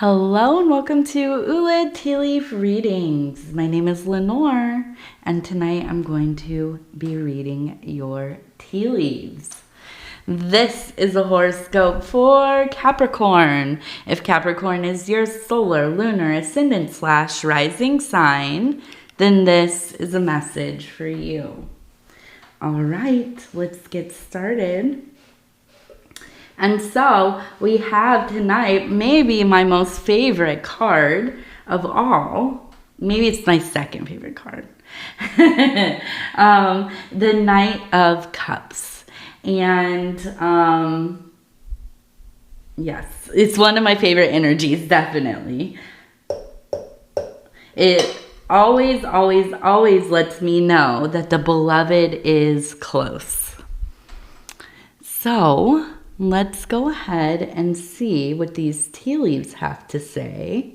Hello and welcome to Ula Tea Leaf Readings. My name is Lenor and tonight I'm going to be reading your tea leaves. This is a horoscope for Capricorn. If Capricorn is your solar, lunar, ascendant / rising sign, then this is a message for you. All right, let's get started. And so we have tonight maybe my most favorite card of all. Maybe it's my second favorite card. The Knight of Cups. And yes, it's one of my favorite energies, definitely. It always lets me know that the beloved is close. So let's go ahead and see what these tea leaves have to say.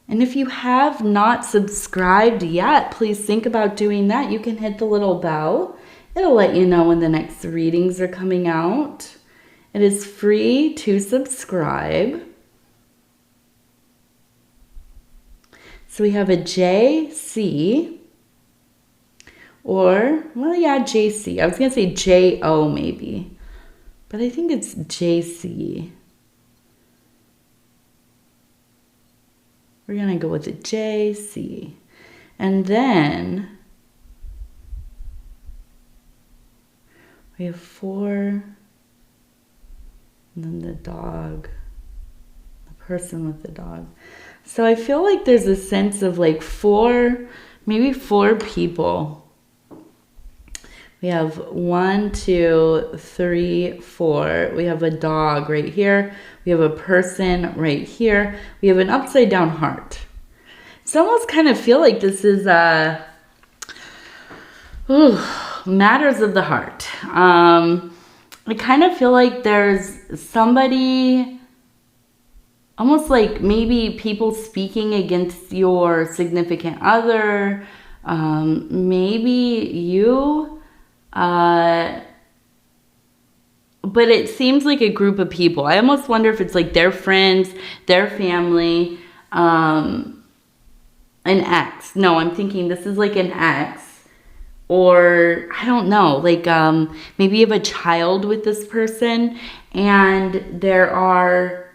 And if you have not subscribed yet, please think about doing that. You can hit the little bell. It'll let you know when the next readings are coming out. It is free to subscribe. So we have a JC. Or, well, yeah, JC. I was going to say JO maybe. But I think it's JC. We're going to go with the JC. And then we have 4. And then the dog. The person with the dog. So I feel like there's a sense of like 4, maybe 4 people. We have 1, 2, 3, 4. We have a dog right here. We have a person right here. We have an upside down heart. It's almost kind of feel like this is matters of the heart. I kind of feel like there's somebody, almost like maybe people speaking against your significant other. Maybe you. But it seems like a group of people. I almost wonder if it's like their friends, their family, an ex. No, I'm thinking this is like an ex. Or, I don't know, like maybe you have a child with this person and there are,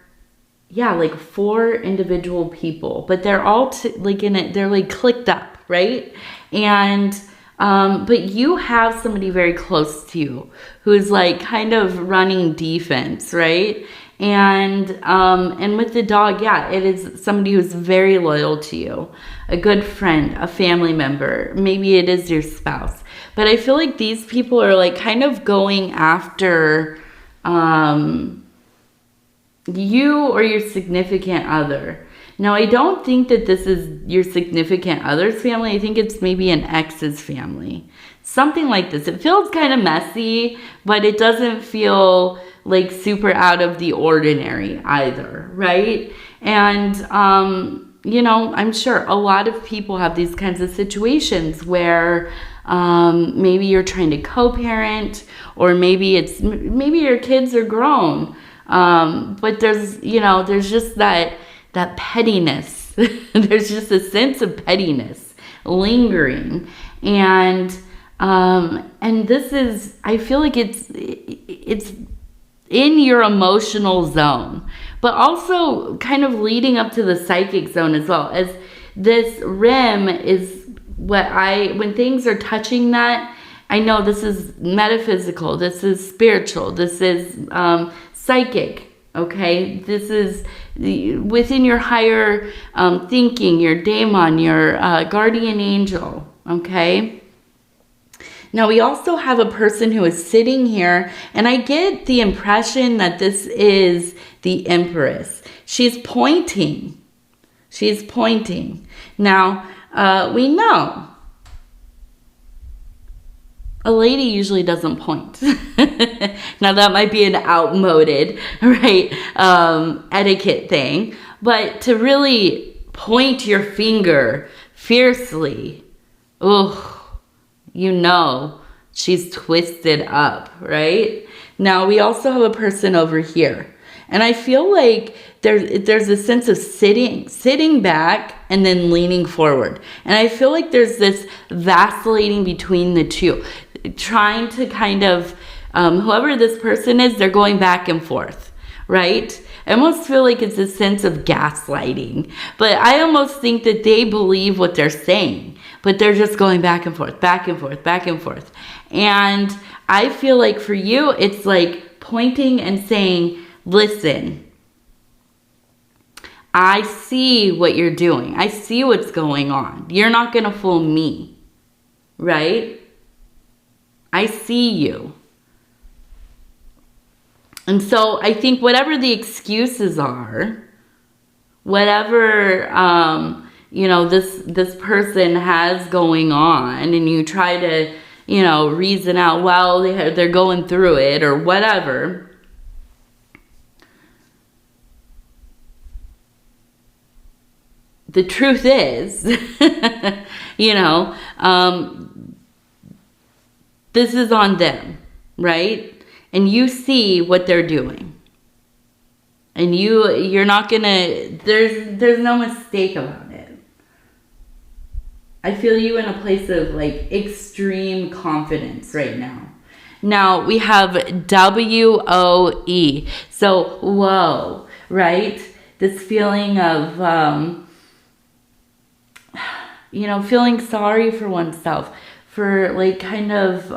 yeah, like 4 individual people. But they're all like in it, they're like clicked up, right? And but you have somebody very close to you who's like kind of running defense, right? And with the dog, yeah, it is somebody who's very loyal to you, a good friend, a family member. Maybe it is your spouse. But I feel like these people are like kind of going after you or your significant other. Now, I don't think that this is your significant other's family. I think it's maybe an ex's family. Something like this. It feels kind of messy, but it doesn't feel like super out of the ordinary either, right? And, you know, I'm sure a lot of people have these kinds of situations where maybe you're trying to co-parent, or maybe your kids are grown. But there's, you know, there's just that pettiness. There's just a sense of pettiness lingering. And this is, I feel like it's in your emotional zone, but also kind of leading up to the psychic zone as well. As this rim is when things are touching that, I know this is metaphysical, this is spiritual, this is psychic. Okay, this is within your higher thinking, your daemon, your guardian angel, okay? Now, we also have a person who is sitting here, and I get the impression that this is the Empress. She's pointing. She's pointing. Now, we know a lady usually doesn't point. Now that might be an outmoded, right, etiquette thing. But to really point your finger fiercely, you know she's twisted up, right? Now we also have a person over here. And I feel like there's a sense of sitting back and then leaning forward. And I feel like there's this vacillating between the two, trying to kind of, whoever this person is, they're going back and forth, right? I almost feel like it's a sense of gaslighting, but I almost think that they believe what they're saying, but they're just going back and forth, back and forth, back and forth. And I feel like for you, it's like pointing and saying, listen, I see what you're doing. I see what's going on. You're not going to fool me, right? I see you. And so I think whatever the excuses are, whatever, this person has going on, and you try to, reason out, well, they're going through it or whatever. The truth is, this is on them, right? And you see what they're doing. And you're not gonna, there's no mistake about it. I feel you in a place of like extreme confidence right now. Now we have WOE. So, whoa, right? This feeling of, feeling sorry for oneself, for like kind of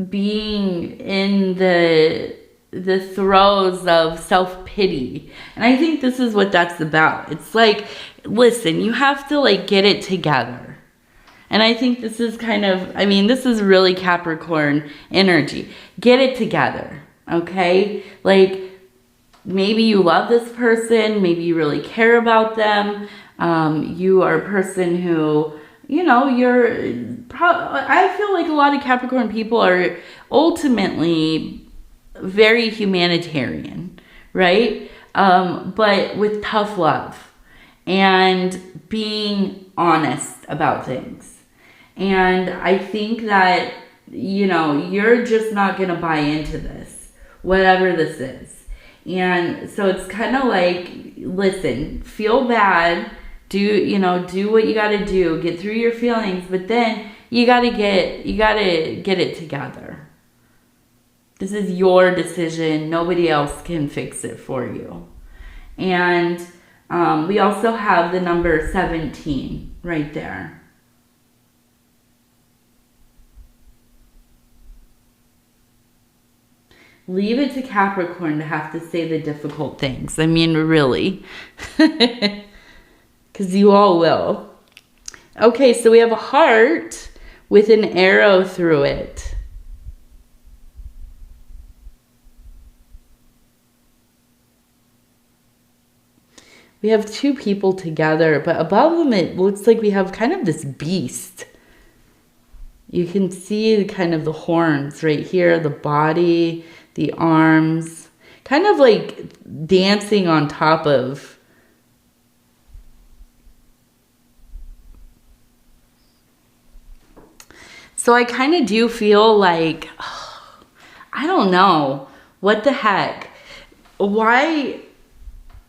being in the throes of self-pity. And I think this is what that's about. It's like, listen, you have to like get it together. And I think this is this is really Capricorn energy. Get it together, okay? Like, maybe you love this person, maybe you really care about them. You are a person who, I feel like a lot of Capricorn people are ultimately very humanitarian, right? But with tough love and being honest about things. And I think that, you're just not going to buy into this, whatever this is. And so it's kind of like, listen, feel bad, do what you got to do, get through your feelings, but then you got to get it together. This is your decision. Nobody else can fix it for you. And we also have the number 17 right there. Leave it to Capricorn to have to say the difficult things. I mean, really. Because you all will. Okay, so we have a heart with an arrow through it. We have two people together, but above them it looks like we have kind of this beast. You can see kind of the horns right here, the body, the arms, kind of like dancing on top of. So I kind of do feel like, I don't know, what the heck? Why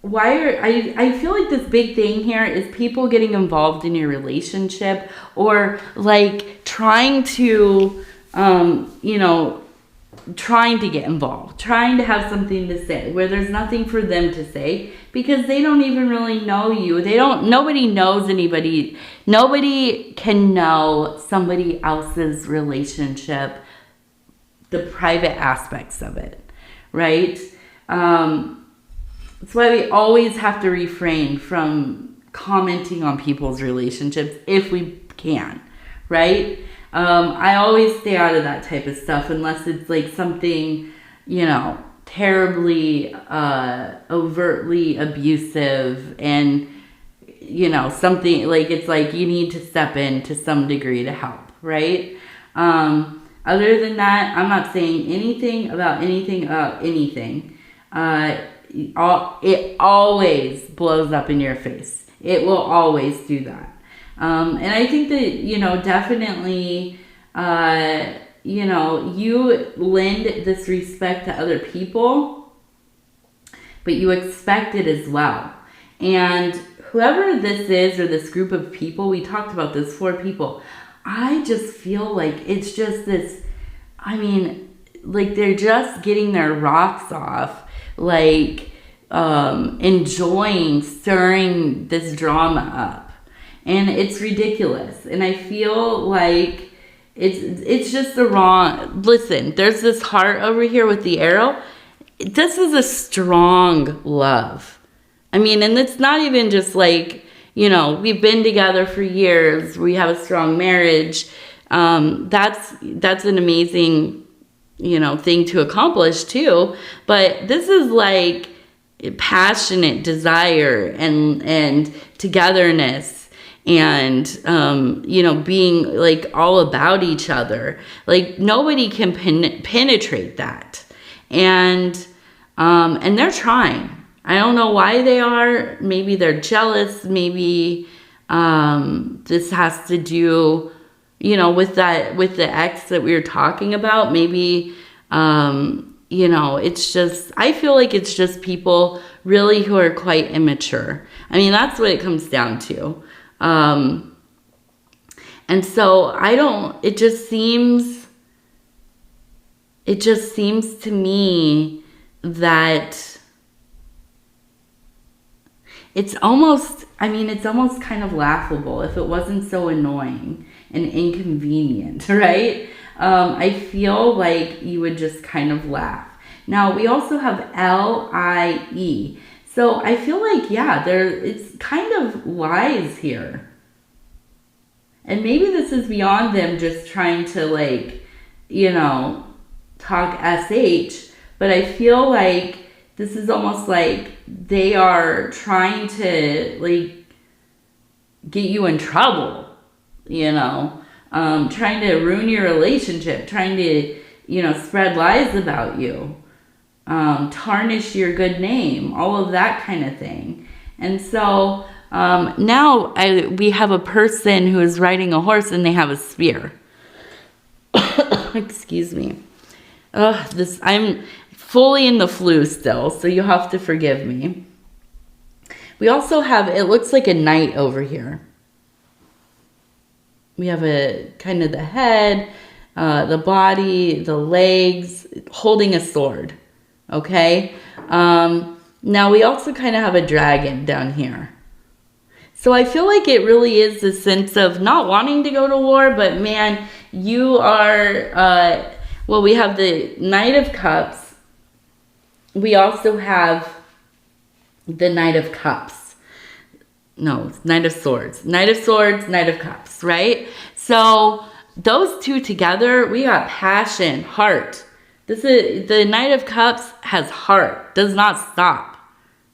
are, I feel like this big thing here is people getting involved in your relationship, or like trying to, trying to get involved, trying to have something to say where there's nothing for them to say because they don't even really know you. Nobody knows anybody. Nobody can know somebody else's relationship, the private aspects of it, right? That's why we always have to refrain from commenting on people's relationships if we can, right? I always stay out of that type of stuff unless it's like something, terribly, overtly abusive and, something like it's like you need to step in to some degree to help, right? Other than that, I'm not saying anything about anything. It always blows up in your face. It will always do that. And I think that, definitely, you know, you lend this respect to other people, but you expect it as well. And whoever this is, or this group of people, we talked about this 4 people, I just feel like it's just this, I mean, like they're just getting their rocks off, like enjoying stirring this drama up. And it's ridiculous. And I feel like it's just the wrong, listen, there's this heart over here with the arrow. This is a strong love. I mean, and it's not even just like, you know, we've been together for years, we have a strong marriage. That's an amazing, you know, thing to accomplish too. But this is like passionate desire and togetherness. And, you know, being like all about each other. Like nobody can penetrate that. And they're trying. I don't know why they are. Maybe they're jealous. Maybe, this has to do, you know, with the ex that we were talking about. Maybe, you know, it's just, I feel like it's just people really who are quite immature. I mean, that's what it comes down to. And so it just seems to me that it's almost kind of laughable if it wasn't so annoying and inconvenient, right? I feel like you would just kind of laugh. Now, we also have LIE. So I feel like, yeah, it's kind of lies here. And maybe this is beyond them just trying to, like, you know, talk SH. But I feel like this is almost like they are trying to, like, get you in trouble, you know. Trying to ruin your relationship. Trying to, you know, spread lies about you. Tarnish your good name, all of that kind of thing. And so now we have a person who is riding a horse and they have a spear. Excuse me. I'm fully in the flu still, so you'll have to forgive me. We also have, it looks like a knight over here. We have a kind of the head, the body, the legs, holding a sword. Okay. Now we also kind of have a dragon down here. So I feel like it really is the sense of not wanting to go to war, but man, you are, well, we have the Knight of Cups. We also have the Knight of Cups. No, Knight of Swords. Knight of Swords, Knight of Cups, right? So those two together, we got passion, heart. The Knight of Cups has heart, does not stop.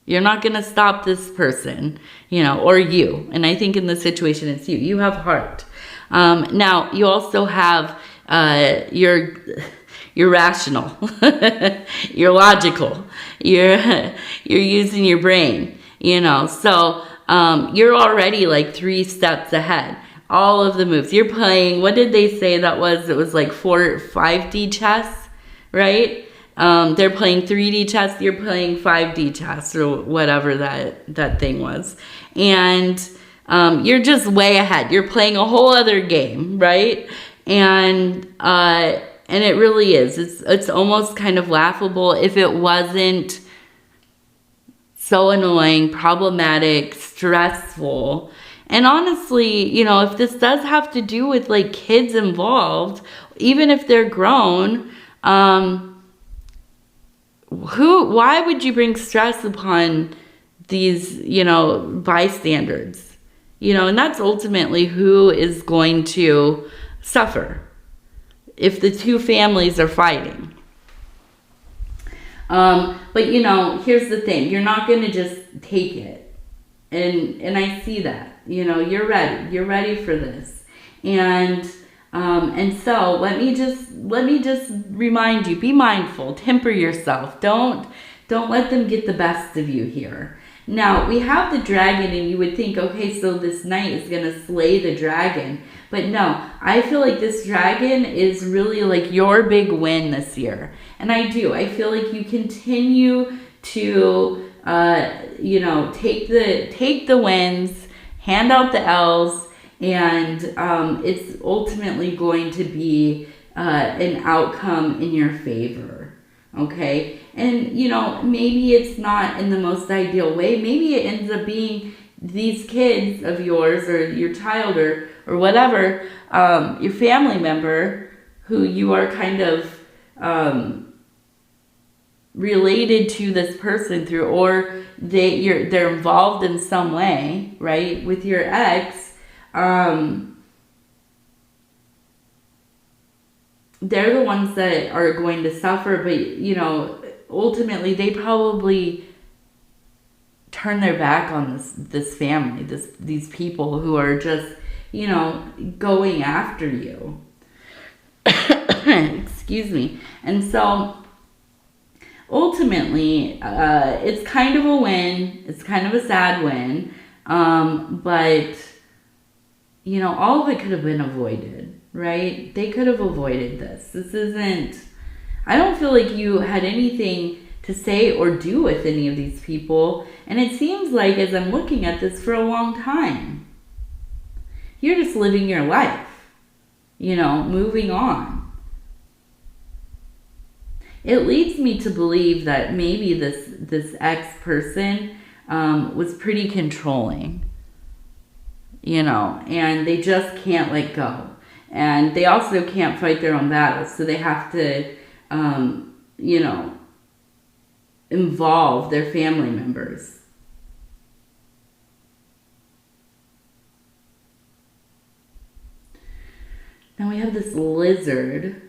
You're not going to stop this person, you know, or you. And I think in this situation, it's you. You have heart. Now, you also have you're rational. You're logical. You're using your brain, you know. So you're already like 3 steps ahead. All of the moves. You're playing, what did they say that was? It was like 5D chess, right? They're playing 3D chess, you're playing 5D chess, or whatever that thing was. And you're just way ahead. You're playing a whole other game, right? And it really is. It's almost kind of laughable if it wasn't so annoying, problematic, stressful. And honestly, you know, if this does have to do with like kids involved, even if they're grown, why would you bring stress upon these, you know, bystanders? You know, and that's ultimately who is going to suffer if the two families are fighting. But you know, here's the thing, you're not going to just take it. And I see that, you know, you're ready for this. And so let me just remind you, be mindful, temper yourself. Don't let them get the best of you here. Now, we have the dragon, and you would think, okay, so this knight is going to slay the dragon. But no, I feel like this dragon is really like your big win this year. And I do. I feel like you continue to, take the wins, hand out the L's, and it's ultimately going to be an outcome in your favor. Okay? And, maybe it's not in the most ideal way. Maybe it ends up being these kids of yours or your child or whatever, your family member who you are kind of related to this person through, or they're involved in some way, right, with your ex. They're the ones that are going to suffer, but ultimately they probably turn their back on this family, these people who are just going after you. Excuse me. And so ultimately it's kind of a win. It's kind of a sad win, but all of it could have been avoided, right? They could have avoided this. I don't feel like you had anything to say or do with any of these people. And it seems like, as I'm looking at this, for a long time, you're just living your life, moving on. It leads me to believe that maybe this ex-person was pretty controlling, and they just can't let go. And they also can't fight their own battles, so they have to, involve their family members. Now we have this lizard.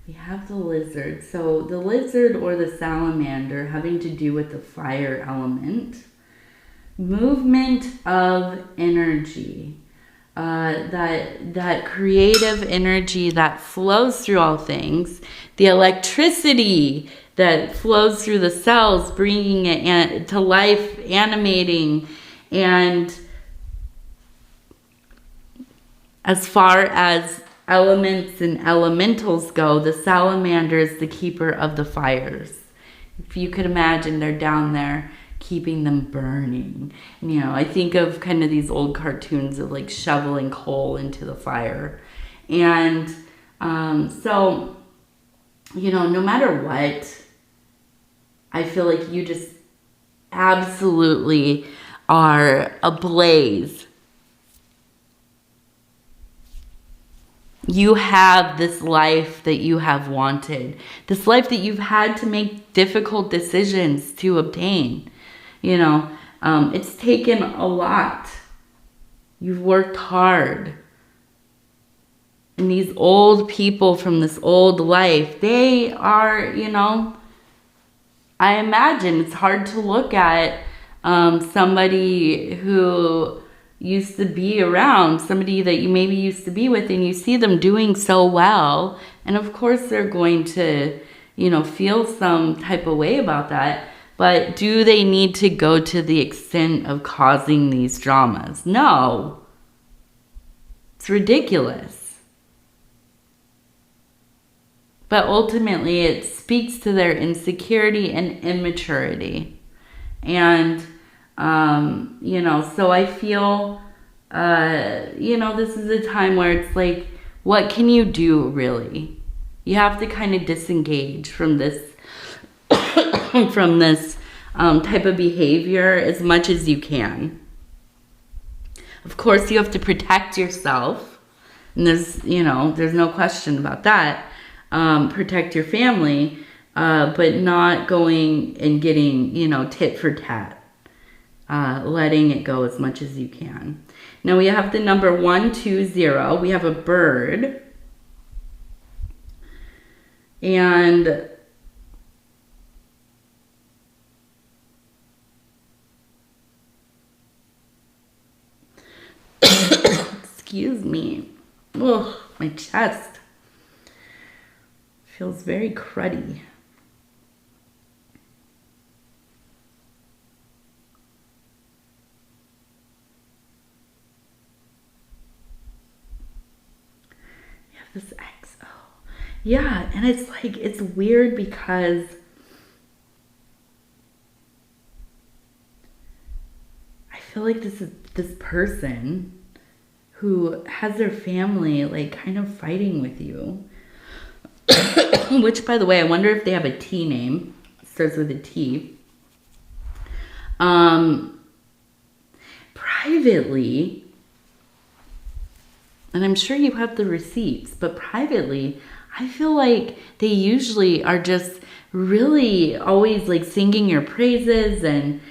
We have the lizard. So the lizard or the salamander having to do with the fire element. Movement of energy. That creative energy that flows through all things, the electricity that flows through the cells, bringing it to life, animating. And as far as elements and elementals go, the salamander is the keeper of the fires. If you could imagine, they're down there keeping them burning. I think of kind of these old cartoons of like shoveling coal into the fire. And so, no matter what, I feel like you just absolutely are ablaze. You have this life that you have wanted, this life that you've had to make difficult decisions to obtain. It's taken a lot. You've worked hard. And these old people from this old life, they are, I imagine it's hard to look at somebody who used to be around, somebody that you maybe used to be with, and you see them doing so well. And of course they're going to, feel some type of way about that. But do they need to go to the extent of causing these dramas? No. It's ridiculous. But ultimately, it speaks to their insecurity and immaturity. And, so I feel, this is a time where it's like, what can you do, really? You have to kind of disengage from this type of behavior as much as you can. Of course, you have to protect yourself, and there's no question about that. Protect your family, but not going and getting, tit for tat. Letting it go as much as you can. Now we have the number 120. We have a bird. And excuse me. Ugh, my chest feels very cruddy. Yeah, and it's like, it's weird because I feel like this person who has their family like kind of fighting with you. Which, by the way, I wonder if they have a T name. It starts with a T. Privately, and I'm sure you have the receipts, but privately, I feel like they usually are just really always like singing your praises and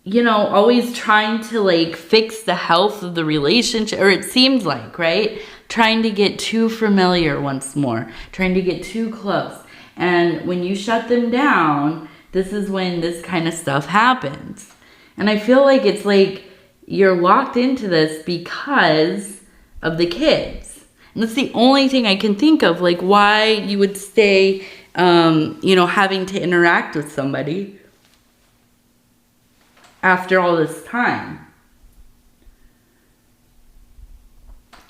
you know, always trying to like fix the health of the relationship, or it seems like, right? Trying to get too familiar once more, trying to get too close. And when you shut them down, this is when this kind of stuff happens. And I feel like it's like you're locked into this because of the kids. And that's the only thing I can think of, like why you would stay, you know, having to interact with somebody after all this time.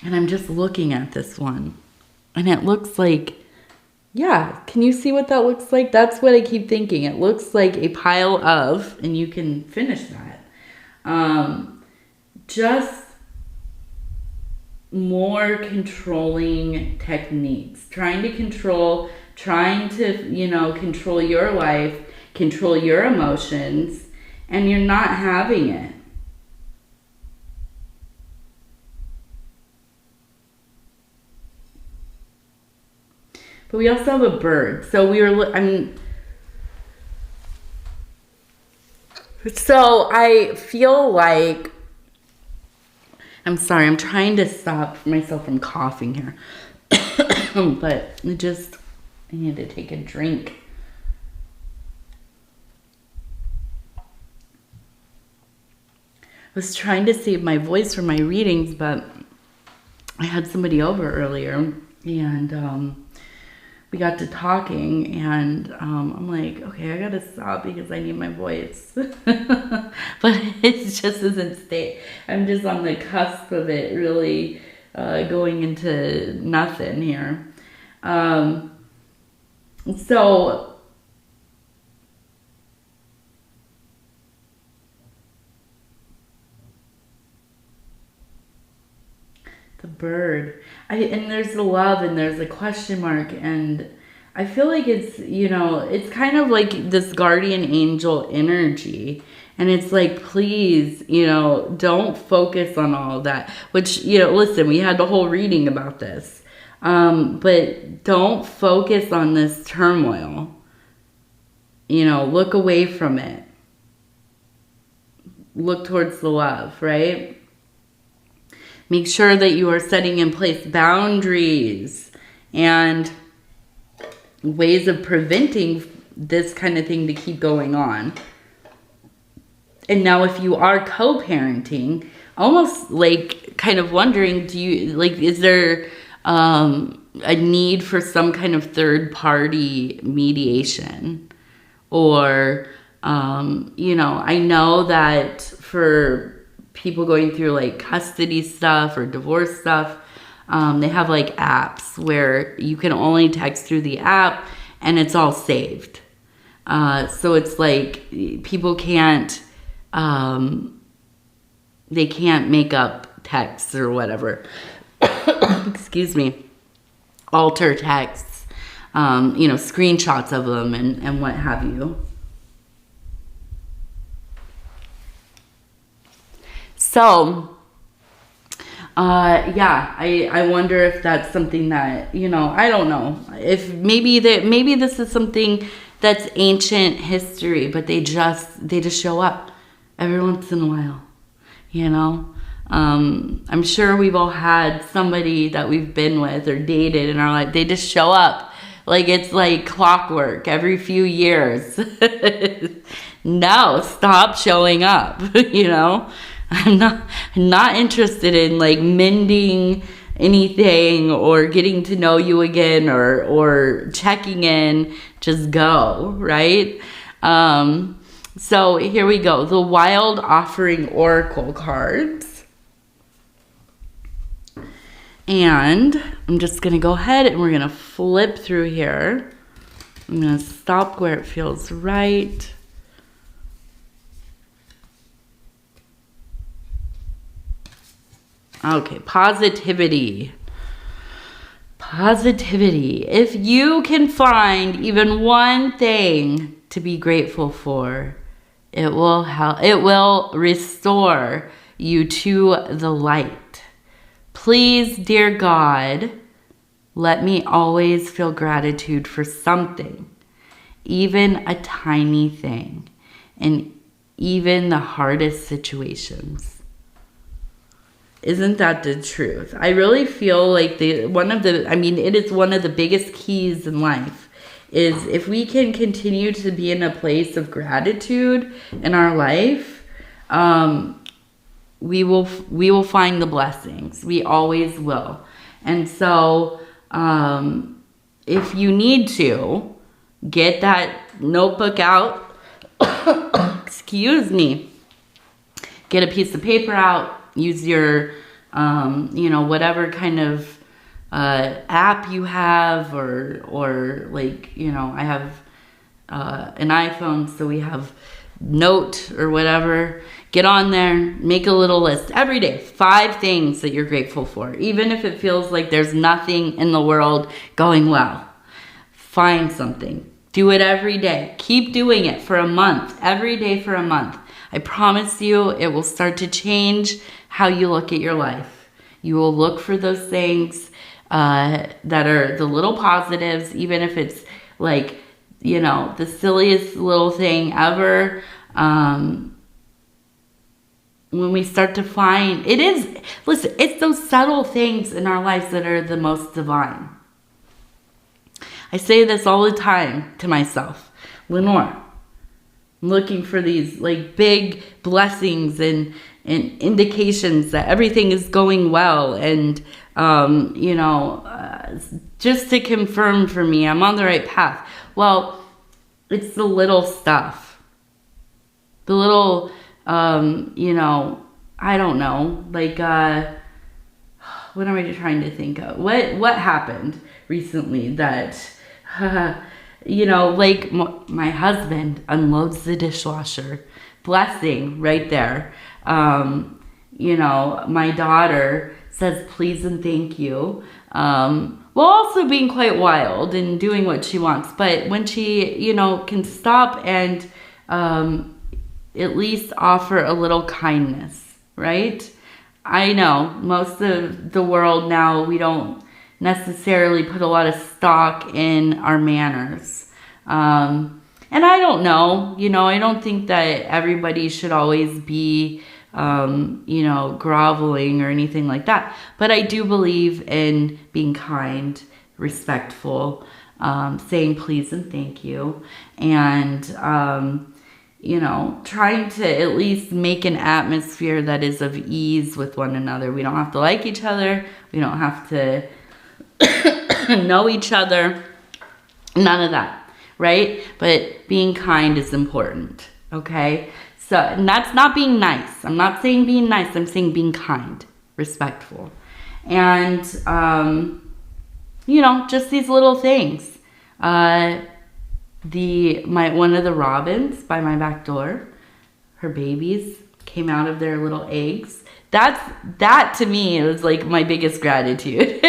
And I'm just looking at this one. And it looks like, yeah, can you see what that looks like? That's what I keep thinking. It looks like a pile of, and you can finish that. Just more controlling techniques. Trying to, you know, control your life, control your emotions, and you're not having it. But we also have a bird. So so I feel like, I'm sorry, I'm trying to stop myself from coughing here. But I need to take a drink. I was trying to save my voice for my readings, but I had somebody over earlier, and we got to talking, and I'm like, okay, I gotta stop because I need my voice. But it just isn't stay. I'm just on the cusp of it really going into nothing here. So the bird. And there's the love and there's a question mark, and I feel like it's, you know, it's kind of like this guardian angel energy. And it's like, please, you know, don't focus on all that. Which, you know, listen, we had the whole reading about this. But don't focus on this turmoil. You know, look away from it. Look towards the love, right? Make sure that you are setting in place boundaries and ways of preventing this kind of thing to keep going on. And now if you are co-parenting, almost like kind of wondering, is there a need for some kind of third party mediation? Or, you know, I know that for people going through like custody stuff or divorce stuff, they have like apps where you can only text through the app and it's all saved. So it's like people can't, they can't make up texts or whatever. Excuse me. Alter texts, you know, screenshots of them and what have you. So, yeah, I wonder if that's something that, you know, I don't know. If maybe this is something that's ancient history, but they just show up every once in a while, you know. I'm sure we've all had somebody that we've been with or dated in our life. They just show up like it's like clockwork every few years. No, stop showing up, you know. I'm not interested in like mending anything or getting to know you again or checking in. Just go, right? So here we go. The Wild Offering Oracle cards. And I'm just going to go ahead and we're going to flip through here. I'm going to stop where it feels right. Okay, positivity. Positivity. If you can find even one thing to be grateful for, it will help. It will restore you to the light. Please, dear God, let me always feel gratitude for something, even a tiny thing, and even the hardest situations. Isn't that the truth? I really feel like it is one of the biggest keys in life is if we can continue to be in a place of gratitude in our life, we will find the blessings. We always will. And so if you need to, get that notebook out. Excuse me. Get a piece of paper out. Use your, whatever kind of app you have, or like, I have an iPhone, so we have Note or whatever. Get on there, make a little list every day. 5 things that you're grateful for, even if it feels like there's nothing in the world going well. Find something. Do it every day. Keep doing it for a month, every day for a month. I promise you it will start to change how you look at your life. You will look for those things that are the little positives, even if it's like, the silliest little thing ever. When we start to find, it's those subtle things in our lives that are the most divine. I say this all the time to myself. Lenor, I'm looking for these like big blessings and indications that everything is going well, and just to confirm for me I'm on the right path. Well, it's the little stuff, the little I don't know, like what am I trying to think of? What happened recently that like my husband unloads the dishwasher. Blessing right there. My daughter says please and thank you. While also being quite wild and doing what she wants. But when she, can stop and at least offer a little kindness, right? I know most of the world now, we don't necessarily put a lot of stock in our manners. And I don't know, I don't think that everybody should always be, groveling or anything like that. But I do believe in being kind, respectful, saying please and thank you, and, trying to at least make an atmosphere that is of ease with one another. We don't have to like each other. We don't have to know each other. None of that. Right? But being kind is important. Okay? So, and that's not being nice. I'm not saying being nice. I'm saying being kind, respectful. And, just these little things. One of the robins by my back door, her babies came out of their little eggs. That to me was like my biggest gratitude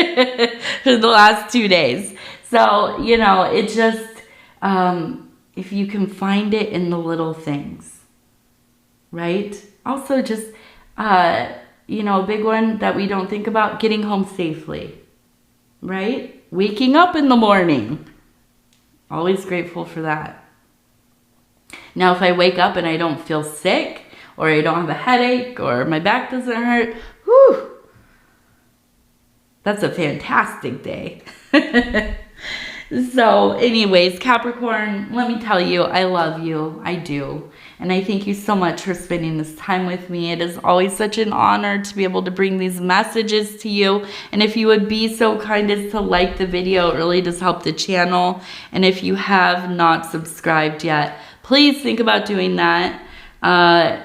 for the last 2 days. So, it just, if you can find it in the little things, right? Also just, a big one that we don't think about, getting home safely, right? Waking up in the morning. Always grateful for that. Now, if I wake up and I don't feel sick, or I don't have a headache, or my back doesn't hurt, whew, that's a fantastic day. So anyways, Capricorn, let me tell you, I love you. I do. And I thank you so much for spending this time with me. It is always such an honor to be able to bring these messages to you. And if you would be so kind as to like the video, it really does help the channel. And if you have not subscribed yet, please think about doing that.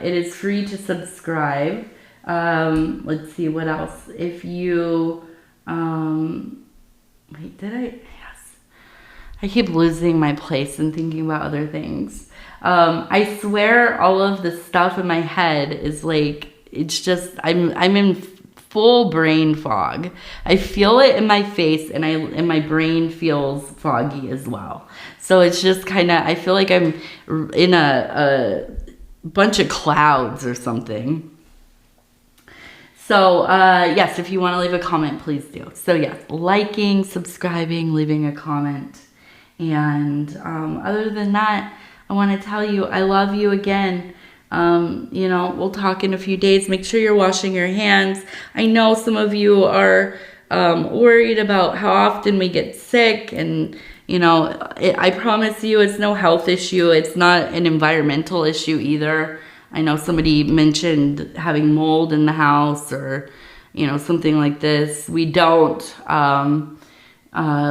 It is free to subscribe. Let's see what else. If you Wait, did I? Yes. I keep losing my place and thinking about other things. I swear all of the stuff in my head is like, it's just, I'm in full brain fog. I feel it in my face, and my brain feels foggy as well. So it's just kind of, I feel like I'm in a bunch of clouds or something. So, yes, if you want to leave a comment, please do. So, yes, liking, subscribing, leaving a comment. And other than that, I want to tell you I love you again. You know, we'll talk in a few days. Make sure you're washing your hands. I know some of you are worried about how often we get sick. And, you know, I promise you it's no health issue. It's not an environmental issue either. I know somebody mentioned having mold in the house or, you know, something like this. We don't.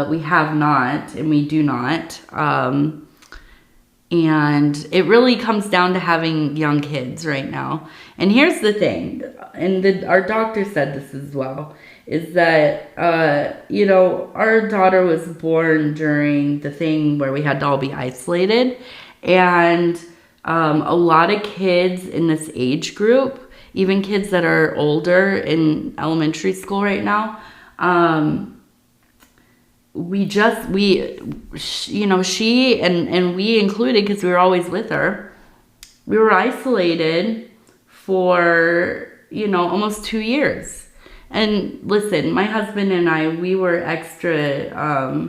We have not, and we do not. And it really comes down to having young kids right now. And here's the thing, and our doctor said this as well, is that, you know, our daughter was born during the thing where we had to all be isolated. And a lot of kids in this age group, even kids that are older in elementary school right now, you know, she and we included, because we were always with her, we were isolated for, you know, almost 2 years. And listen, my husband and I, we were extra,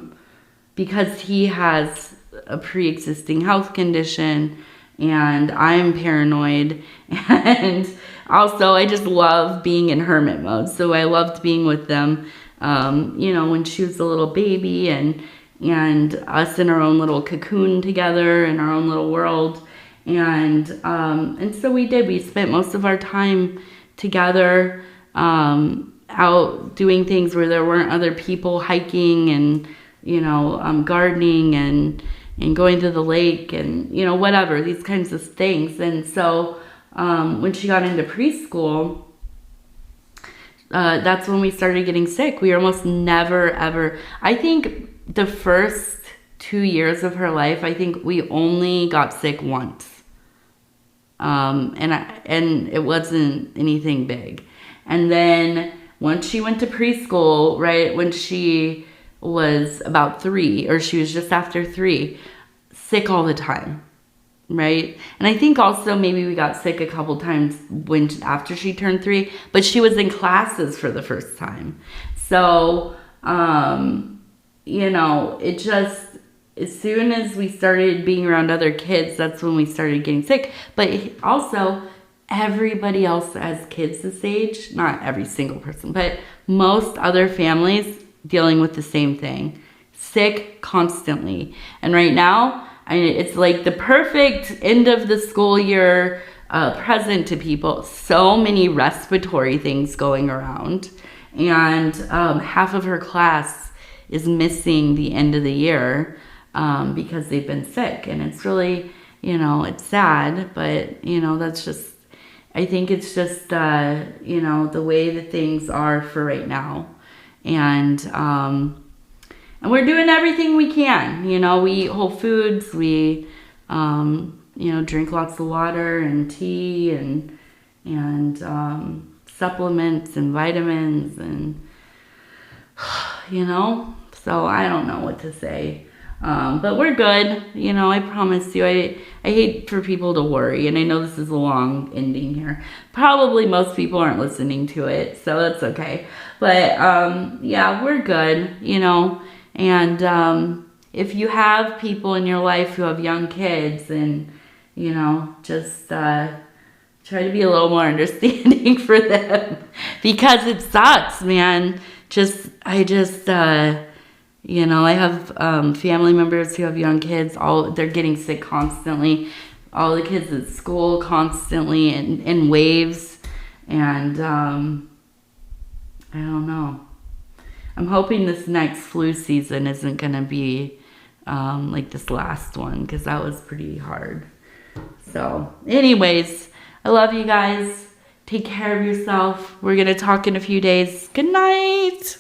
because he has a pre-existing health condition, and I'm paranoid, and also I just love being in hermit mode. So I loved being with them, you know, when she was a little baby, and us in our own little cocoon together in our own little world. And so we did. We spent most of our time together, out doing things where there weren't other people, hiking and, you know, gardening and going to the lake and, you know, whatever, these kinds of things. And so when she got into preschool, that's when we started getting sick. We almost never, ever, I think the first 2 years of her life, I think we only got sick once. And it wasn't anything big. And then once she went to preschool, right, when she was about 3, or she was just after 3, sick all the time, right? And I think also maybe we got sick a couple times after she turned 3, but she was in classes for the first time. So, you know, it just, as soon as we started being around other kids, that's when we started getting sick. But also, everybody else has kids this age, not every single person, but most other families dealing with the same thing, sick constantly. And right now, it's like the perfect end of the school year present to people. So many respiratory things going around, and half of her class is missing the end of the year because they've been sick. And it's really, you know, it's sad, but, you know, that's just, I think it's just, you know, the way that things are for right now. And we're doing everything we can. You know, we eat whole foods. We, you know, drink lots of water and tea and supplements and vitamins and, you know, so I don't know what to say. But we're good. You know, I promise you, I hate for people to worry. And I know this is a long ending here. Probably most people aren't listening to it, so that's okay. But, yeah, we're good, you know. And if you have people in your life who have young kids, and, you know, just try to be a little more understanding for them, because it sucks, man. You know, I have family members who have young kids. They're getting sick constantly. All the kids at school constantly in waves. And I don't know. I'm hoping this next flu season isn't going to be like this last one, because that was pretty hard. So, anyways, I love you guys. Take care of yourself. We're going to talk in a few days. Good night.